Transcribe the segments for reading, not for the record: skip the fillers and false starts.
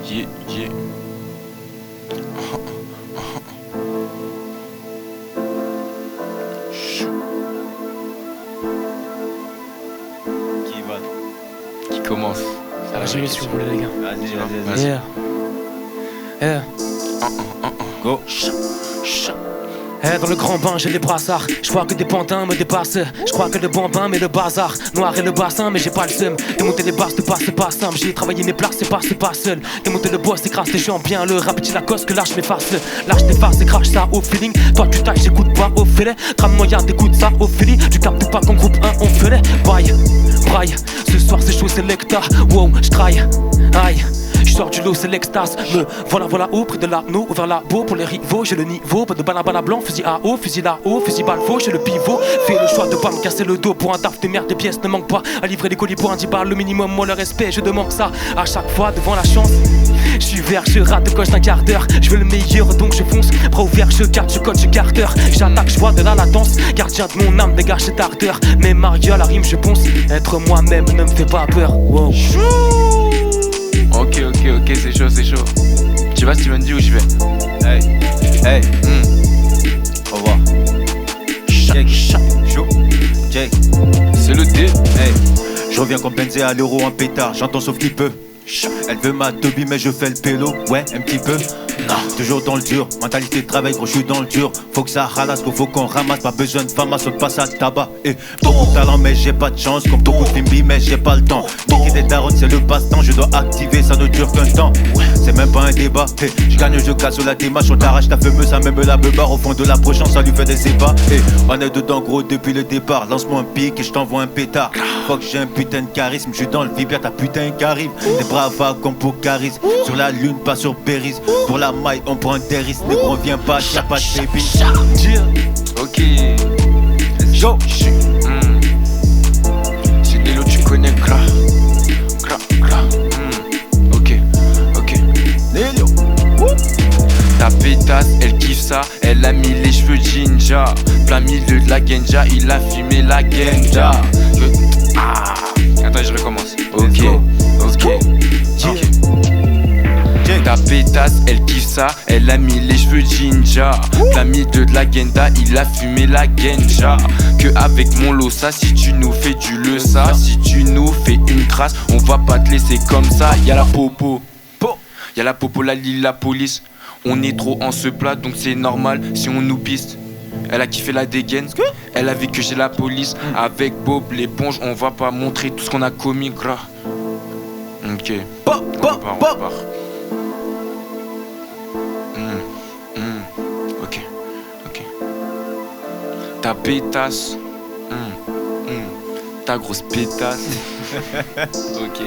Yeah, yeah. Qui va? Qui commence? Ça va jamais si vous voulez les gars. Vas-y. Yeah. Yeah. Go. Dans le grand bain j'ai les brassards. Je crois que des pantins me dépassent. Je crois que le bon bain mais le bazar. Noir et le bassin mais j'ai pas le seum. Démonter les basses c'est pas simple. J'ai travaillé mes places c'est pas seul. Démonter le boss écrase tes jambes bien. Le rap la cosse que lâche m'efface. Lâche tes farces et crache ça au feeling. Toi tu tailles j'écoute pas au filet. Trame moyen t'écoutes ça au fili. Tu captes pas qu'en groupe 1 on fait les braille. Ce soir c'est chaud c'est lecta. Wow j'traille. Aïe. Je sors du lot, c'est l'extase. Me voilà haut, près de l'anneau, ouvert la beau pour les rivaux. J'ai le niveau, pas de bala blanc, fusil à eau, fusil là-haut, fusil balle faux, j'ai le pivot. Fais le choix de pas me casser le dos pour un taf de merde, des pièces ne manquent pas. À livrer des colis pour un 10 balles, le minimum, moi le respect, je demande ça à chaque fois devant la chance. Je suis vert, je rate coche d'un quart d'heure. Je veux le meilleur donc je fonce. Bras ouverts, je carte, je coach, je carter. J'attaque, je vois de la latence. Gardien de mon âme, dégage cette ardeur. Mais Mario à la rime, je ponce. Être moi-même ne me fait pas peur. Wow. Ok, c'est chaud. Tu vas Steven D où je vais? Hey. Au revoir. Check. Chaud. Check. C'est le D. Hey. Je reviens comme Benzé à l'euro en pétard. J'entends sauf petit peu. Elle veut ma Toby mais je fais le pélo. Ouais, un petit peu. Non, toujours dans le dur, mentalité de travail, gros, je suis dans le dur. Faut que ça ralasse, faut qu'on ramasse, pas besoin de femme, on passe à tabac. Et beaucoup de talent, mais j'ai pas de chance, comme beaucoup de bimbi, mais j'ai pas le temps. Niquer des darons, c'est le passe-temps, je dois activer, ça ne dure qu'un temps. C'est même pas un débat, je gagne, je casse la démarche, on t'arrache ta fameuse, ça même la beubare. Au fond de la prochaine, ça lui fait des ébats. Et on est dedans, gros, depuis le départ. Lance-moi un pic et je t'envoie un pétard. Faut que j'ai un putain de charisme, je suis dans le vibert, ta putain qui arrive. Des bravas comme pour charisme, sur la lune, pas sur Péris. Pour la maille, on prend des risques, ne revient pas, y'a pas de baby. Ok. Go. C'est Nelo, tu connais Gra. Ok. Nelo. Ta pétasse, elle kiffe ça, elle a mis les cheveux Jinja. Plein milieu de la Genja, il a fumé la Genja. Attends, je recommence. Ok. Ta pétasse, elle kiffe ça, elle a mis les cheveux Jinja. Plein milieu de la Genda, il a fumé la Genja. Que avec mon Losa, si tu nous fais du Lesa, si tu nous fais une crasse, on va pas te laisser comme ça. Y'a la popo, la lille, la police. On est trop en ce plat, donc c'est normal si on nous piste. Elle a kiffé la dégaine, elle a vu que j'ai la police. Avec Bob l'éponge, on va pas montrer tout ce qu'on a commis, gras. Ok. On part. Ok. Ta pétasse. Ta grosse pétasse. Ok.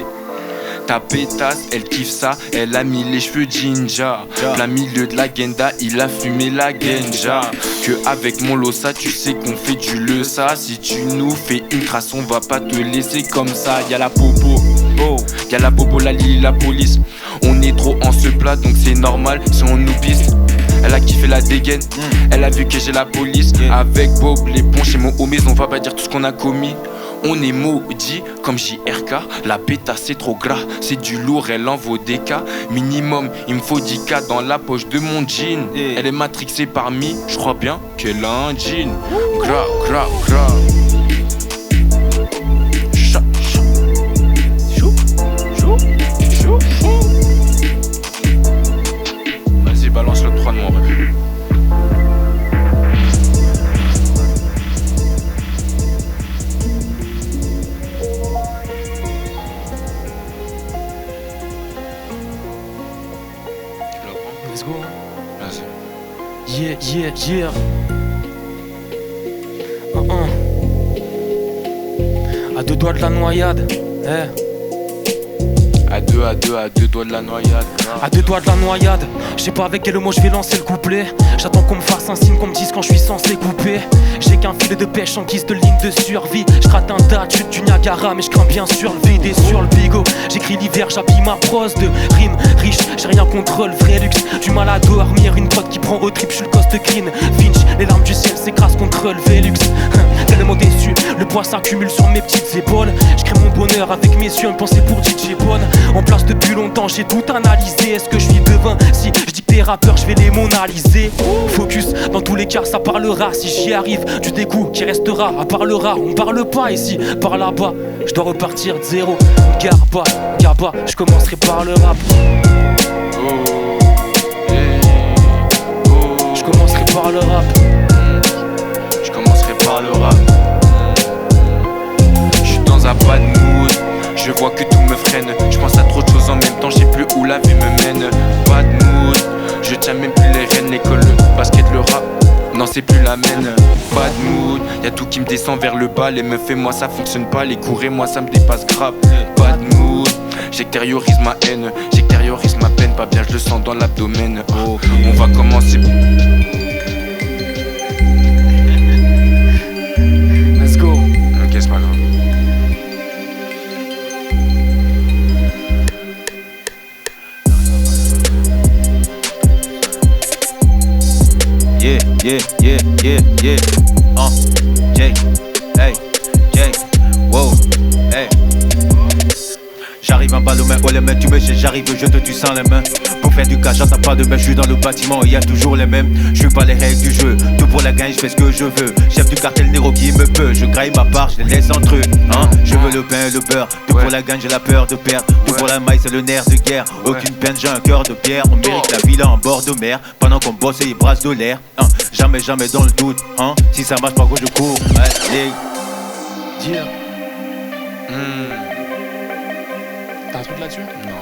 Ta pétasse, elle kiffe ça, elle a mis les cheveux Jinja. Plein milieu de la Genda, il a fumé la Genja. Que avec mon Losa, tu sais qu'on fait du Lesa. Si tu nous fais une crasse, on va pas te laisser comme ça. Y'a la popo, la lille, la police. On est trop en ce plat, donc c'est normal si on nous piste. Elle a kiffé la dégaine, elle a vu que j'ai la police. Avec Bob l'éponge et mon homies, on va pas dire tout ce qu'on a commis. On est maudit comme JRK. La pétasse c'est trop gras, c'est du lourd, elle en vaut des cas. Minimum, il me faut 10K dans la poche de mon jean. Elle est matrixée par Mi, je crois bien qu'elle a un jean. Gras. Chaud. Vas-y, balance le 3 de mon rêve. Let's go. Vas-y. Yeah. À deux doigts de la noyade. À deux doigts de la noyade. À deux doigts de la noyade. Je sais pas avec quel mot je vais lancer le couplet. J'attends qu'on me fasse un signe, qu'on me dise quand je suis censé couper. J'ai qu'un filet de pêche en guise de ligne de survie. Je rate un tas de chute du Niagara, mais je crains bien sur le VD sur le bigot. J'écris l'hiver, j'habille ma prose de rimes riche. J'ai rien contre le vrai luxe. Du mal à dormir, une pote qui prend au trip, je suis le coste green. Finch, les larmes du ciel s'écrasent contre le Velux. Tellement déçu, le poids s'accumule sur mes petites épaules. Je crée mon bonheur avec mes yeux, une pensée pour DJ Bonne. En place depuis longtemps, j'ai tout analysé. Est-ce que je suis devin? Si je dis que t'es rappeur, je vais les monaliser. Focus, dans tous les cas ça parlera. Si j'y arrive, du dégoût qui restera. À part le rat, on parle pas ici. Par là-bas, je dois repartir de zéro. Gaba, je commencerai par le rap. Je commencerai par le rap. Je commencerai par le rap. Je suis dans un bad mood. Je vois que tout me freine. Je pense à trop de choses en même temps. Je sais plus où la vie me mène. Bad mood. Je tiens même plus les rênes. L'école, le basket, le rap. Non, c'est plus la mienne. Bad mood. Y'a tout qui me descend vers le bas. Les meufs et moi ça fonctionne pas. Les cours et moi ça me dépasse grave. Bad mood. J'extériorise ma haine. J'extériorise ma peine. Pas bien je le sens dans l'abdomen. Oh, on va commencer. Let's go. Ok, c'est pas grave. Yeah, Jay, hey, Jay, wow, hey. J'arrive en balle aux mains, oh les mains, tu me sais, j'arrive, je te tue sans les mains. Pour faire du cash, j'attends pas de main, je suis dans le bâtiment, il y a toujours les mêmes. Je suis pas les règles du jeu, tout pour la gagne, je fais ce que je veux. Chef du cartel négro qui me peut, je graille ma part, je les laisse entre eux, hein. Je veux le pain et le beurre, tout pour la gagne, j'ai la peur de perdre. Tout pour la maille, c'est le nerf de guerre. Aucune peine, j'ai un cœur de pierre. On mérite la villa en bord de mer. Pendant qu'on bosse et ils brassent de l'air, hein. Jamais dans le doute, hein. Si ça marche pas, gros, je cours. Allez. Dire. T'as un truc là-dessus? Non.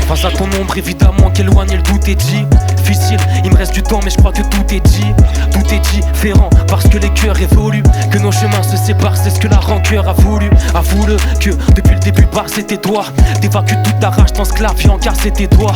Face à ton ombre, évidemment qu'éloigner le doute est dit. Difficile, il me reste du temps mais je crois que tout est dit. Tout est différent parce que les cœurs évoluent. Que nos chemins se séparent, c'est ce que la rancœur a voulu. Avoue-le que depuis le début bah c'était toi. T'évacues toute ta rage dans ce clavier en car c'était toi.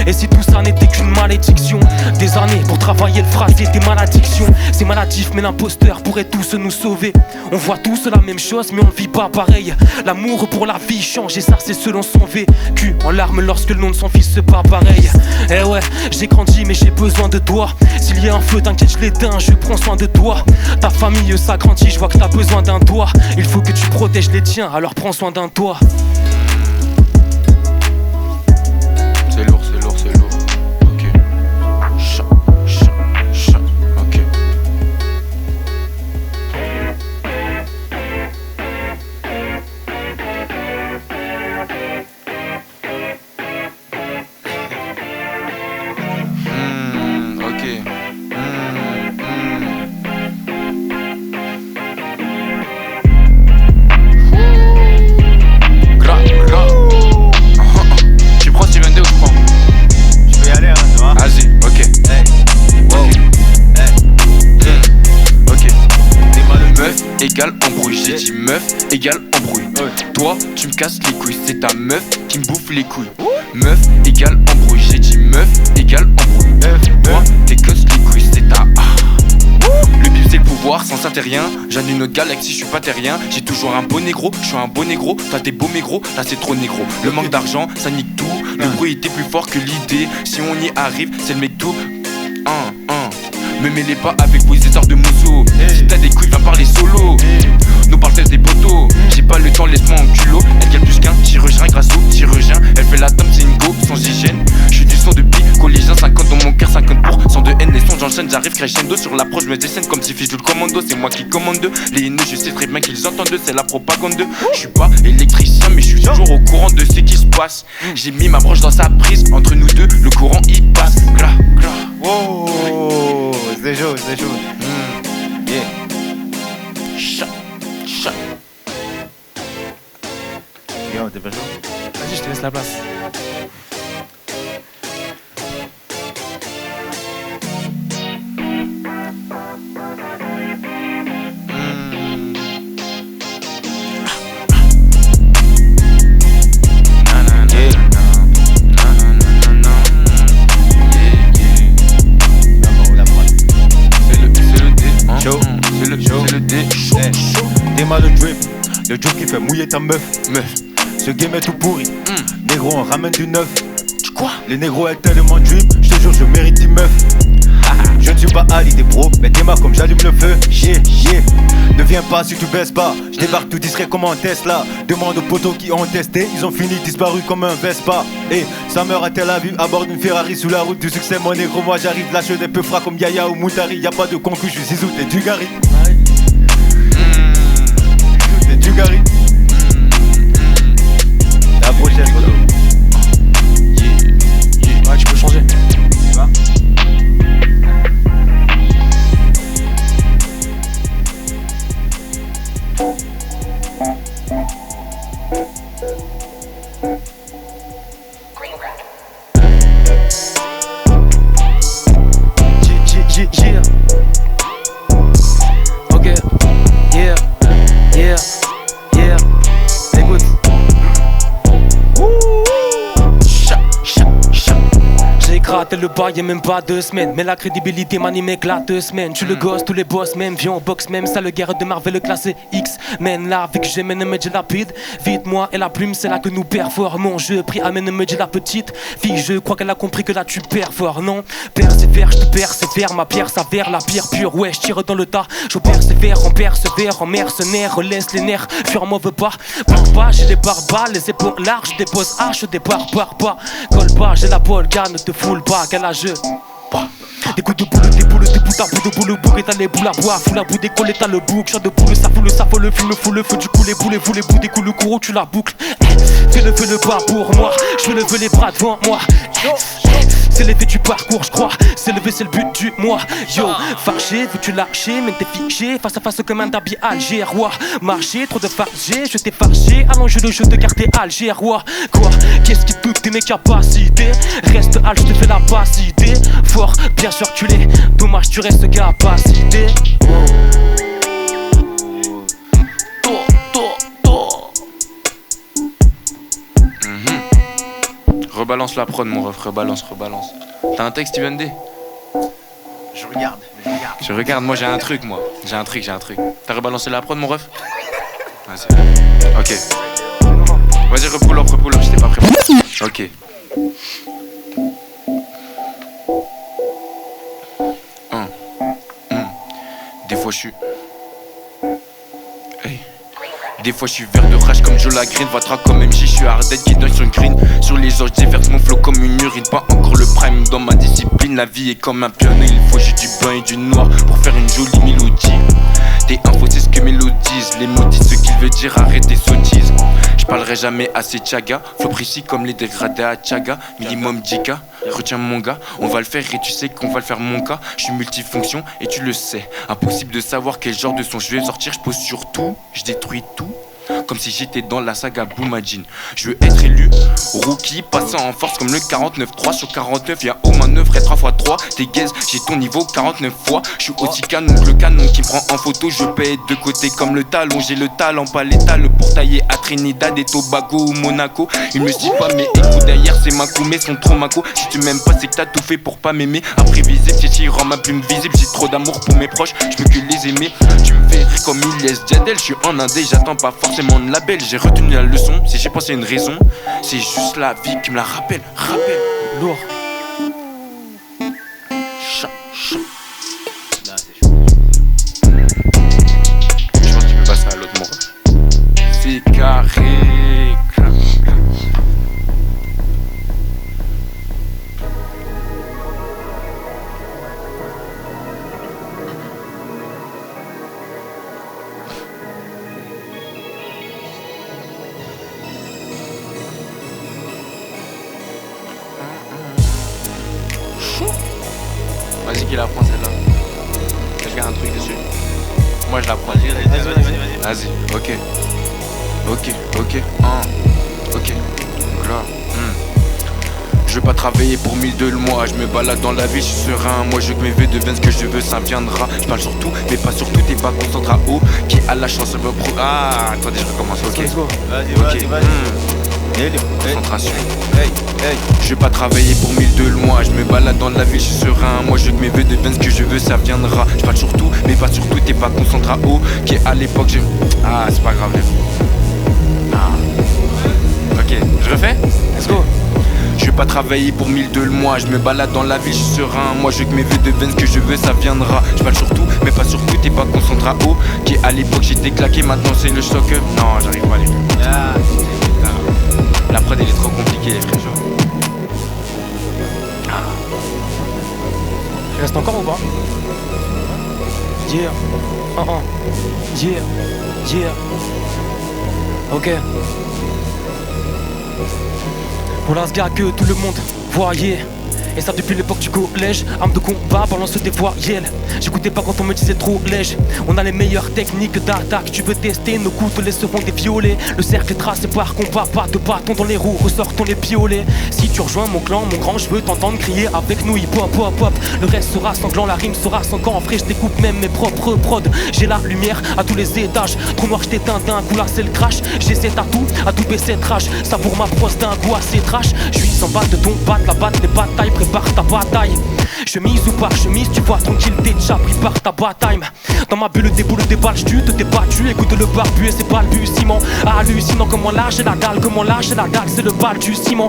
Et si tout ça n'était qu'une malédiction, des années pour travailler le phrasé des malédictions. C'est maladif mais l'imposteur pourrait tous nous sauver. On voit tous la même chose mais on ne vit pas pareil. L'amour pour la vie change et ça c'est selon son vécu. En larmes lorsque le nom de son fils se bat pareil. Eh ouais, j'ai grandi mais j'ai besoin de toi. S'il y a un feu t'inquiète je l'éteins, je prends soin de toi. Ta famille s'agrandit, je vois que t'as besoin d'un toit. Il faut que tu protèges les tiens, alors prends soin d'un toit. C'est lourd, c'est lourd, c'est lourd. Ok. Chat, ok. Ok. Tu prends Steven D ou je prends? Je peux y aller, hein, tu vois. Vas-y, ok. Hey, wow, hey, Ok. t'es mal le Meuf égale embrouille, j'ai dit meuf égale embrouille. Toi, tu me casses les couilles, c'est ta meuf qui me bouffe les couilles. Meuf égale embrouille, j'ai dit meuf égale embrouille. Toi, t'es que les couilles, c'est ta Le bip c'est le pouvoir, sans ça t'es rien. J'ai une autre galaxie, je suis pas terrien. J'ai toujours un beau négro, je suis un beau négro. Toi t'es beau mégro, là c'est trop négro. Le manque d'argent, ça nique tout. Le bruit était plus fort que l'idée. Si on y arrive, c'est le mec tout. Me mêlez pas avec vos histoires de mousseau. Si t'as des couilles, viens parler solo. Nous parle des poteaux. J'ai pas le temps, laisse-moi en culot. Elle gagne plus qu'un chirurgien grâce au chirurgien. Elle fait la tome, c'est une go sans hygiène. J'suis du son depuis collégien, 50 dans mon cœur, 50% de haine. Les sons j'enchaîne, j'arrive crescendo sur l'approche, je me dessine comme si je joue le commando. C'est moi qui commande. Les haineux, je sais très bien qu'ils entendent, c'est la propagande. J'suis pas électricien, mais j'suis toujours au courant de ce qui se passe. J'ai mis ma broche dans sa prise, entre nous deux, le courant il passe. Gla, gla. wow, c'est chaud, c'est chaud. Yeah. Chat. Yo, t'es pas chaud? Vas-y, je te laisse la place. T'es mal le drip qui fait mouiller ta meuf. ce game est tout pourri. Négro, on ramène du neuf. Quoi? Les négros est tellement drip, je te jure, je mérite 10 meufs. Je ne suis pas Ali des bros, mais démarre comme j'allume le feu. Yeah, yeah. Ne viens pas si tu baisses pas. Je débarque tout discret comme un Tesla. Demande aux potos qui ont testé, ils ont fini disparus comme un Vespa. Et ça meurt à Tel Aviv à bord d'une Ferrari sous la route du succès. Mon négro, moi j'arrive, lâche des peu fras comme Yaya ou Moutari. Y'a pas de concours, je suis Zizou, t'es Dugarry. T'es Dugarry. La prochaine photo. Ouais, tu peux changer. Tu vois? Yeah. Ok. Yeah. Yeah. Yeah. Écoute. J'ai gratté le bail et même pas 2 semaines. Mais la crédibilité m'anime éclate 2 semaines. Tu le gosse, tous les boss même. Viens au box même. Ça le guerre de Marvel, le classé X. Men là, avec que j'aime me dit rapide. Vite moi et la plume, c'est là que nous performons. Je prie, amène me dit la petite fille. Je crois qu'elle a compris que là tu perfores. Non, persévère, je te persévère. Ma pierre s'avère la pierre pure. Ouais, je tire dans le tas. Je persévère en mercenaire. Relaisse les nerfs, fuir moi veut pas. Barre pas, j'ai des barbas, les épaules larges. Dépose H, départ par pas. Colle pas, j'ai la balle, gars, ne te foule pas. Quel âge? Des coups de boule, des boules, t'as bout de boule, bourre et t'as les boules à boire. Fous la boue, décolle, t'as le bouc. Chant de boule, ça fout le film, fout le feu. Du coup, les boules, vous les bouts, des coups, le courroux, tu la boucles. Fais le pas pour moi. Je lève les bras devant moi. C'est l'effet du parcours, je crois. C'est levé, c'est le but du mois. Yo, fâché, veux-tu lâcher, mais t'es fiché. Face à face comme un derby algérois. Marcher, trop de fargé, je t'ai fâché. Allonge le jeu de quartier algérois. Quoi? Qu'est-ce qui doute de mes capacités? Reste hal, je te fais la passe idée. Fort, bien sûr tu l'es. Dommage, tu restes capacité. Rebalance la prod, mon ref, rebalance. T'as un texte, Steven D? Je regarde. Je regarde, moi j'ai un truc, J'ai un truc. T'as rebalancé la prod, mon ref? Vas-y. Ok. Vas-y, repull up, j'étais pas prêt. Ok. Des fois je suis... Hey. Des fois je suis vert de rage comme Joe la Green. Votre comme MJ, je suis hardhead qui donne son green. Sur les anges déverse mon flow comme une urine. Pas encore le prime dans ma discipline. La vie est comme un piano, il faut juste du blanc et du noir pour faire une jolie mélodie. Tes infos c'est ce que mélodise. Les mots disent ce qu'il veut dire, arrête tes sottises. Je parlerai jamais assez Tchaga. Flow précis comme les dégradés à Tchaga. Minimum 10K, retiens mon gars. On va le faire et tu sais qu'on va le faire mon cas. Je suis multifonction et tu le sais. Impossible de savoir quel genre de son je vais sortir. Je pose sur tout, je détruis tout. Comme si j'étais dans la saga Boumajin. Je veux être élu, rookie, passant en force comme le 49-3. Sur 49, y'a au moins 9 et 3x3. T'es gaze, j'ai ton niveau 49 fois. Je suis aussi canon que le canon qui me prend en photo. Je paye de côté comme le talon. J'ai le talent, pas l'étal pour tailler à Trinidad et Tobago ou Monaco. Il me suit pas, mais écoute derrière, c'est ma coup, mais sont trop maco. Si tu m'aimes pas, c'est que t'as tout fait pour pas m'aimer. Imprévisible, j'ai rend ma plume visible. J'ai trop d'amour pour mes proches, je peux que les aimer. Tu me fais rire comme Ilyes Jadel. Je suis en indé, j'attends pas forcément de label. J'ai retenu la leçon, si j'ai pensé une raison. C'est juste la vie qui me la rappelle. Lourd. Chat. Là, c'est chaud. Je pense que tu peux passer à l'autre mot. C'est carré. Vas-y, qui la prend celle-là? Quelqu'un a un truc dessus? Moi je la prends. Vas-y, ok. Là. Je veux pas travailler pour 1002 le mois. Je me balade dans la vie, je suis serein. Moi je veux que mes vœux deviennent ce que je veux, ça viendra. Je parle sur tout, mais pas sur tout. T'es pas concentré à haut. Qui a la chance de me pro. Ah, attendez, je recommence, ok. Vas-y. Concentration. Je veux pas travailler pour 1002 le mois. Je me balade dans la ville, je suis serein. Moi je veux que mes vœux deviennent ce que je veux, ça viendra. Je parle sur tout, mais pas sur tout. T'es pas concentré à haut. Qui à l'époque j'ai... Ah, c'est pas grave les... pas travailler pour 1002 le mois. Je me balade dans la ville, je suis serein. Moi je veux que mes vœux deviennent ce que je veux, ça viendra. Je parle sur tout, mais pas sur tout, t'es pas concentré à haut. Qui à l'époque j'étais claqué, maintenant c'est le choc. Non, j'arrive pas à les faire. La prod elle est trop compliquée les frères. Il reste encore ou pas? Yeah. Yeah. Yeah. Ok. Voilà ce gars que tout le monde voyait. Et ça depuis l'époque du collège. Arme de combat, balance des voyelles. J'écoutais pas quand on me disait trop léger. On a les meilleures techniques d'attaque. Tu veux tester, nos coups te laisseront des violets. Le cercle est tracé par combat, pas de bâton dans les roues, ressortons les piolets. Si tu rejoins mon clan, mon grand, je veux t'entendre crier avec nous hip hop hop hop. Le reste sera sanglant, la rime sera sanguin. En vrai je découpe même mes propres prods. J'ai la lumière à tous les étages. Trop noir je t'éteins d'un coup là c'est le crash. J'essaie à tout baisser de rage. Ça pour ma brosse d'un coup assez trash. Je suis sans batte de ton batte, la batte des batailles. Prépare ta bataille. Chemise ou pas chemise, tu vois tranquille, t'es déjà pris par ta bataille. Dans ma bulle des boules, des balles, tu te débattu. Écoute le barbu et c'est balbutiements. Hallucinant comment là j'ai la dalle, comment là j'ai la dalle, c'est le balbutiement.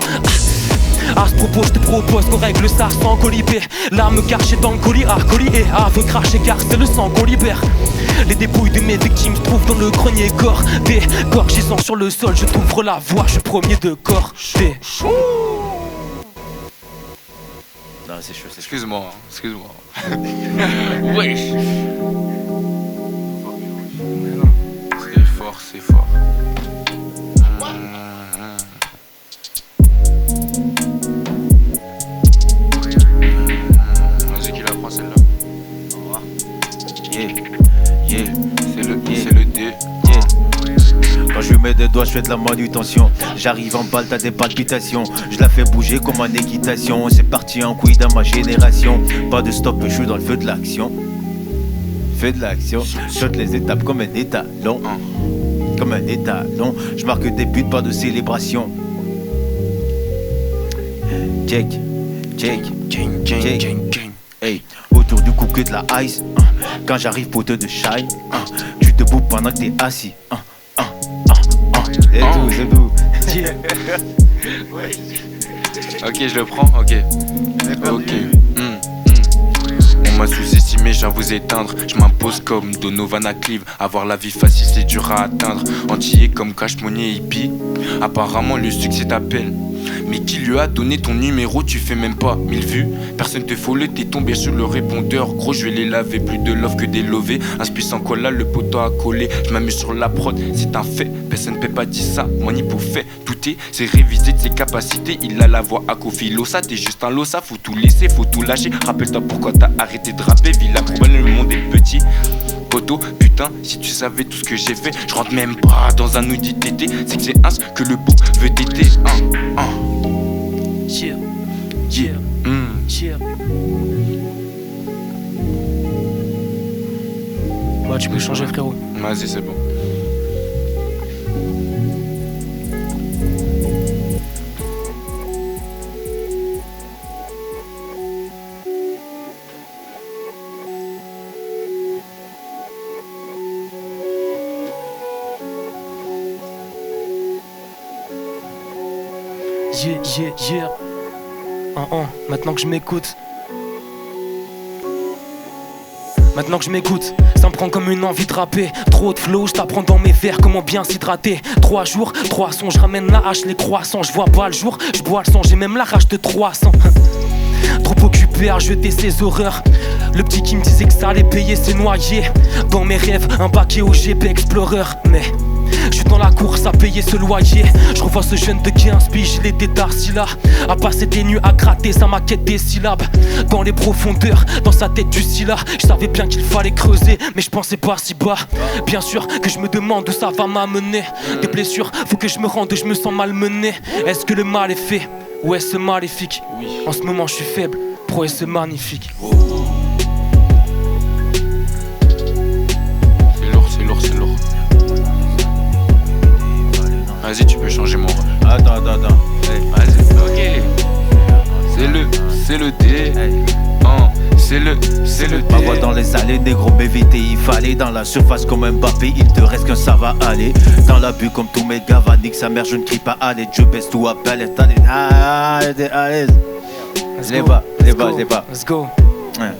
À ce propos, je te propose qu'on règle ça sans colibé. L'âme cachée dans le colis, colis et aveu craché car c'est le sang qu'on libère. Les dépouilles de mes victimes se trouvent dans le grenier corps. Des corps gisant sur le sol, je t'ouvre la voie, je suis premier de corps. Des Non, c'est chaud, c'est chaud. Excuse-moi. Wesh. C'est fort. Vas-y qui la prend celle-là. Au revoir. Yeah. C'est le D. Quand je mets des doigts, je fais de la manutention. J'arrive en balle, t'as des palpitations. Je la fais bouger comme en équitation. C'est parti en couille dans ma génération. Pas de stop, je suis dans le feu de l'action. Feu de l'action, saute les étapes comme un étalon. Comme un étalon, je marque des buts, pas de célébration. Check. Hey, autour du cou que de la ice. Quand j'arrive poteau de shine, tu te bouges pendant que t'es assis. C'est tout. Ok, je le prends, ok. On m'a sous-estimé, je viens vous éteindre. Je m'impose comme Donovan à Cleave. Avoir la vie facile, c'est dur à atteindre. Antillais comme Cash Money hippie. Apparemment, le succès t'appelle. Mais qui lui a donné ton numéro, tu fais même pas 1000 vues. Personne te follow, t'es tombé sur le répondeur. Gros, je vais les laver, plus de love que des lovés. Un sans cola, le poteau a collé. Je m'amuse sur la prod, c'est un fait. Personne ne peut pas dire ça, moi n'y pour fait. Tout c'est révisé de ses capacités. Il a la voix à Kofi Losa, t'es juste un losa. Faut tout laisser, faut tout lâcher. Rappelle-toi pourquoi t'as arrêté de rapper. Villa Courbanne, le monde est petit. Poto, putain, si tu savais tout ce que j'ai fait. Je rentre même pas dans un audit d'été. C'est que c'est un que le bouc veut t'aider. Yeah. Bah tu peux changer frérot. Vas-y c'est bon. Yeah. Maintenant que je m'écoute. Ça me prend comme une envie de rapper. Trop de flow, je t'apprends dans mes vers comment bien s'hydrater. 3 jours, 3 sons, je ramène la hache, les croissants. Je vois pas le jour, je bois le sang, j'ai même la rage de 300. Trop occupé à jeter ses horreurs. Le petit qui me disait que ça allait payer ses noyés. Dans mes rêves, un baquet au GP Explorer. Mais je suis dans la course à payer ce loyer. Je revois ce jeune de 15 piges, il était d'Arcy là. À passer des nuits à gratter sa maquette des syllabes. Dans les profondeurs, dans sa tête du scylla. Je savais bien qu'il fallait creuser, mais je pensais pas si bas. Bien sûr que je me demande où ça va m'amener. Des blessures, faut que je me rende, je me sens malmené. Est-ce que le mal est fait, ou est-ce maléfique? En ce moment je suis faible, pro est-ce magnifique? C'est lourd. Vas-y, tu peux changer mon rôle. Attends. Hey, vas-y, ok. C'est le D. c'est le Ma voix dans les allées, négro, m'éviter, il fallait. Dans la surface comme Mbappé, il te reste qu'un ça va aller. Dans la bulle comme tous mes gars, va nique sa mère, je ne crie pas allez. Je baisse tout à palette, allez. Les bas. Let's go. Ouais.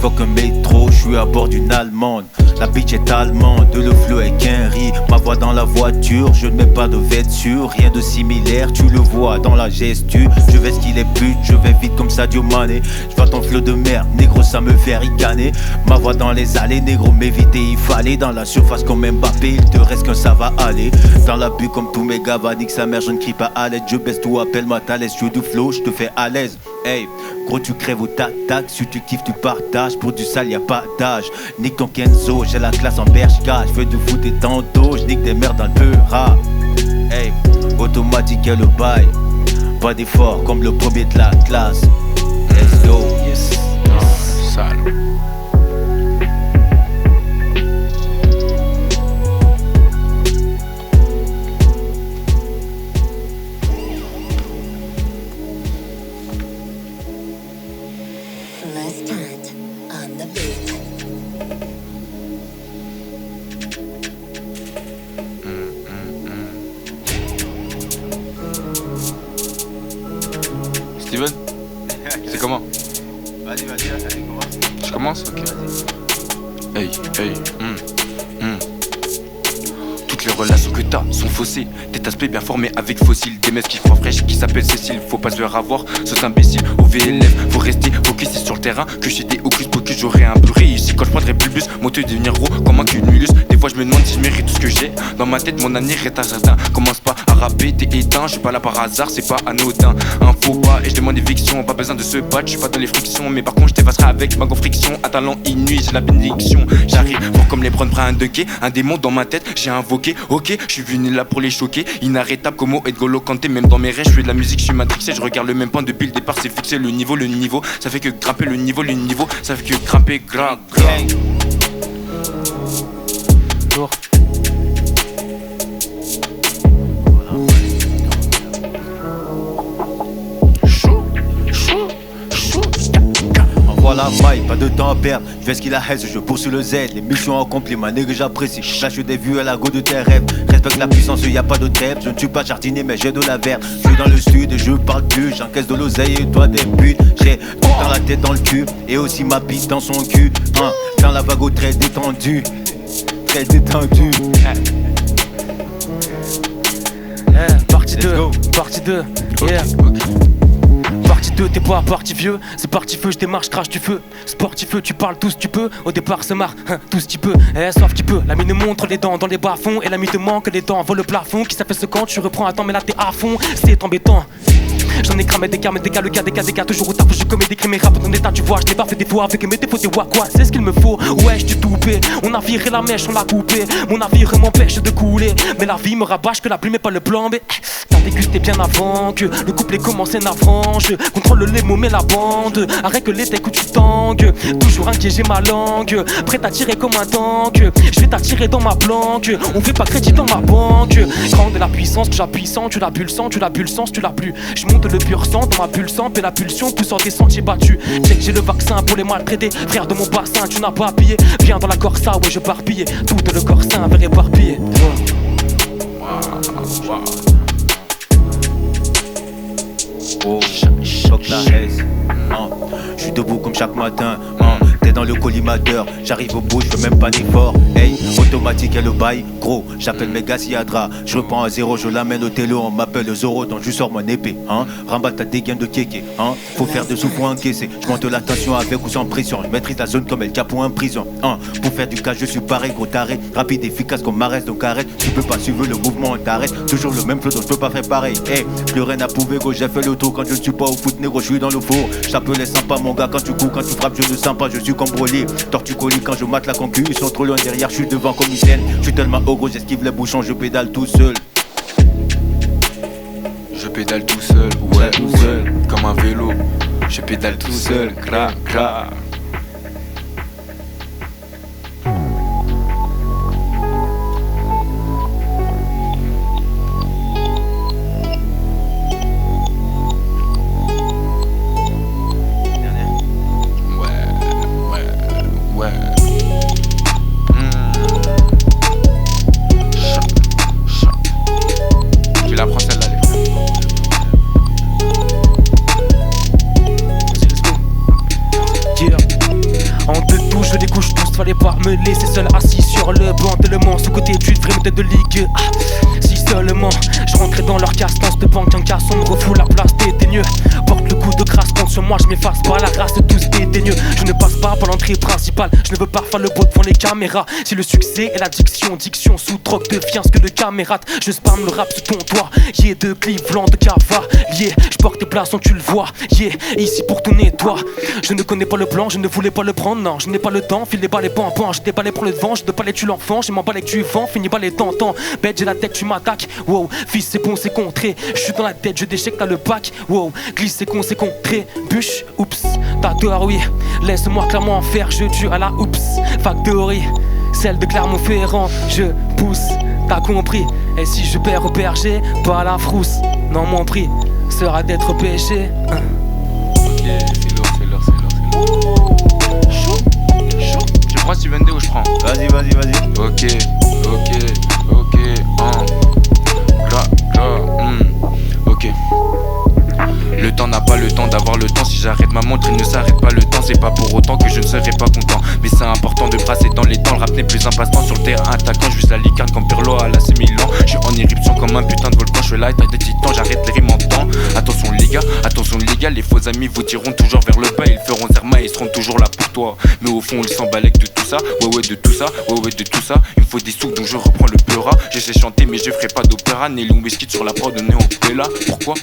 Fuck un métro, je suis à bord d'une allemande. La bitch est allemande, le flow est qu'un riz. Ma voix dans la voiture, je ne mets pas de vêture. Rien de similaire, tu le vois dans la gestu. Je vais ce qu'il est pute, je vais vite comme Sadio Mané. Je vois ton flow de merde, négro ça me fait ricaner. Ma voix dans les allées, négro m'éviter il fallait. Dans la surface comme Mbappé, il te reste qu'un ça va aller. Dans la bulle comme tous mes gars, va nique sa mère, je ne crie pas à l'aide. Je baisse tout, appelle-moi Thalès, je suis du flow, je te fais à l'aise. Hey, gros tu crèves au tac-tac, si tu kiffes tu partages. Pour du sale y'a pas d'âge, nique ton Kenzo, j'ai la classe en bershka. J'fais du foot et tantôt, j'nique des merdes dans le peura. Hey, automatique et le bail, pas d'effort comme le premier de la classe. Let's go. Yes. Sale. Steven, c'est comment? Vas-y, commence. Je commence? Ok. Hey. Toutes les relations que t'as sont faussées. Tes aspects bien formés avec fossiles. Des meufs qui font fraîche qui s'appellent Cécile. Faut pas se faire avoir, c'est imbécile. Au VLF, faut rester focus sur le terrain. Que j'ai des hocus pocus, j'aurais un peu réussi. Quand je prendrais plus bus, mon te devenir gros comme un cumulus. Des fois je me demande si je mérite tout ce que j'ai. Dans ma tête, mon avenir est incertain. Commence pas à rapper, t'es éteint. Je suis pas là par hasard, c'est pas anodin. Un faux pas et je demande éviction. Pas besoin de se battre, je suis pas dans les frictions. Mais par contre, je t'effacerai avec ma friction. Un talent inouï, j'ai la bénédiction. J'arrive fort comme les prendre près un dunké. Un démon dans ma tête, j'ai invoqué. Ok, je suis venu là pour les choquer. Inarrêtable comme N'Golo Kanté. Même dans mes rêves, je fais de la musique, je suis matrixé. Je regarde le même point depuis le départ, c'est fixé. Le niveau, ça fait que grimper le niveau, ça fait que grimper gras. Lourd. Voilà maille, pas de temps à perdre. Je fais ce qu'il a haise, je poursuis le Z. Les missions accomplies, ma nègre j'apprécie. Lâche des vues à la go de tes rêves. Respecte la puissance, y'a pas de trêve. Je ne suis pas jardinier, mais j'ai de la verre. Je suis dans le sud et je parle plus. J'encaisse de l'oseille et toi des putes. J'ai tout dans la tête, dans le cul. Et aussi ma bite dans son cul. Dans la vague très détendue. Très détendue. Partie 2, go. partie 2. Yeah. Partie 2, t'es pas parti vieux. C'est parti feu, je démarre, je crache du feu. Sportif, tu parles tout ce tu peux. Au départ, se marre, tout ce tu peux. Sauf qu'il peut. La mine montre les dents dans les bas-fonds. Et la mine te manque les dents, vole le plafond. Qui ça fait ce quand tu reprends, attends, mais là t'es à fond. C'est embêtant. J'en ai cramé des cas, mais des cas, le cas, des cas, toujours au taf, je commets des crimes et rap dans l'état, tu vois, je n'ai pas fait des fois avec mes défauts, t'es quoi, c'est ce qu'il me faut, ouais, je toupé, on a viré la mèche, on l'a coupé, mon navire m'empêche de couler, mais la vie me rabâche que la plume est pas le plan, mais t'as dégusté bien avant que le couplet commençait navrant, je contrôle les mots mais la bande, arrête que les techs où tu tangues, toujours inquiet j'ai ma langue, prêt à tirer comme un tank, je vais t'attirer dans ma planque, on fait pas crédit dans ma banque, grand de la puissance que j'appuie sans, tu la bulle sans, tu l'as plus, je monte le pur sang dans ma bulle sang, et la pulsion poussant des sentiers battus. Check, j'ai le vaccin pour les maltraités. Frère de mon bassin, tu n'as pas pillé. Viens dans la Corsa, ouais, je pars piller. Tout le corps sain, vers éparpillé. Oh, choc la haise. Je suis debout comme chaque matin. T'es dans le collimateur, j'arrive au bout, je fais même pas d'effort. Hey, automatique et le bail, gros, j'appelle mes gars Yadra. Je reprends à zéro, je l'amène au télo, on m'appelle Zoro, donc je sors mon épée. Remballe ta dégaine de kéké, faut faire de sous pour encaisser. Je monte la tension avec ou sans pression, je maîtrise la zone comme El Capo en prison. Pour faire du cash, je suis pareil, gros taré. Rapide, efficace comme Marès, donc arrête. Tu peux pas suivre le mouvement, on t'arrête. Toujours le même flow, donc je peux pas faire pareil. Hey, plus rien à prouver, gros, j'ai fait le tour. Quand je ne suis pas au foot, négro, je suis dans le four. J't'appelais sympa, mon gars, quand tu cours, quand tu frappes, je ne sens pas, je suis comme Broly. Tortue colis quand je mate la concu, ils sont trop loin derrière, je suis devant comme une scène. Je suis tellement haut gros, j'esquive les bouchons, je pédale tout seul. Je pédale tout seul, ouais, tout seul, comme un vélo. Je pédale tout seul, cra, cra. me laisser seul assis sur le banc. Tellement sous-côté tu devrais me tête de ligue. Si seulement je rentrais dans leur casse, dans cette banque, un casson me refoule la place dédaigneux. Porte le coup de grâce contre sur moi, je m'efface pas la race de tous dédaigneux. Je ne passe pas par l'entrée principale, je ne veux pas faire le beau devant les caméras. Si le succès est l'addiction, diction sous drogue devient ce que de caméras. Je spam le rap sur ton toit, yeah, de Cleveland, de Cavalier. Je porte tes plaçons, tu le vois, yeah, ici pour ton nettoie. Je ne connais pas le plan, je ne voulais pas le prendre, non, je n'ai pas le temps, file les balais pan, je déballais pour le devant, je te balais tu l'enfant, je m'emballais que tu vends, finis pas les tentants. Bête, j'ai la tête, tu m'attaques, wow, fils c'est bon, c'est contré. Je suis dans la tête, je déchèque, t'as le pack, wow, glisse c'est con, c'est contré. Bûche, oups, t'as tort, oui, laisse-moi clairement en faire, je tue à la oups. Factory, celle de Clermont-Ferrand, je pousse, t'as compris. Et si je perds au berger, pas la frousse, non mon prix sera d'être péché. Ok, c'est lourd, c'est lourd, c'est lourd, c'est lourd. Chaud. Tu prends Steven D ou je prends? Vas-y. Ok, ok. Le temps n'a pas le temps d'avoir le temps. Si j'arrête ma montre, il ne s'arrête pas le temps. C'est pas pour autant que je ne serai pas content. Mais c'est important de brasser dans les temps. Le rap n'est plus un passe-temps sur le terrain attaquant. Je vise la licarne comme Pirlo à l'AC Milan. Je suis en éruption comme un putain de volcan. Je fais la taille des titans, j'arrête les rimes en temps. Attention les gars, les faux amis vous tireront toujours vers le bas. Ils feront zerma et ils seront toujours là pour toi. Mais au fond ils s'emballent de tout ça. Ouais de tout ça, de tout ça. Il me faut des sous donc je reprends le peura. J'essaie de chanter mais je ferai pas d'opéra. Né long whisky sur la prod, on est en là. Pourquoi?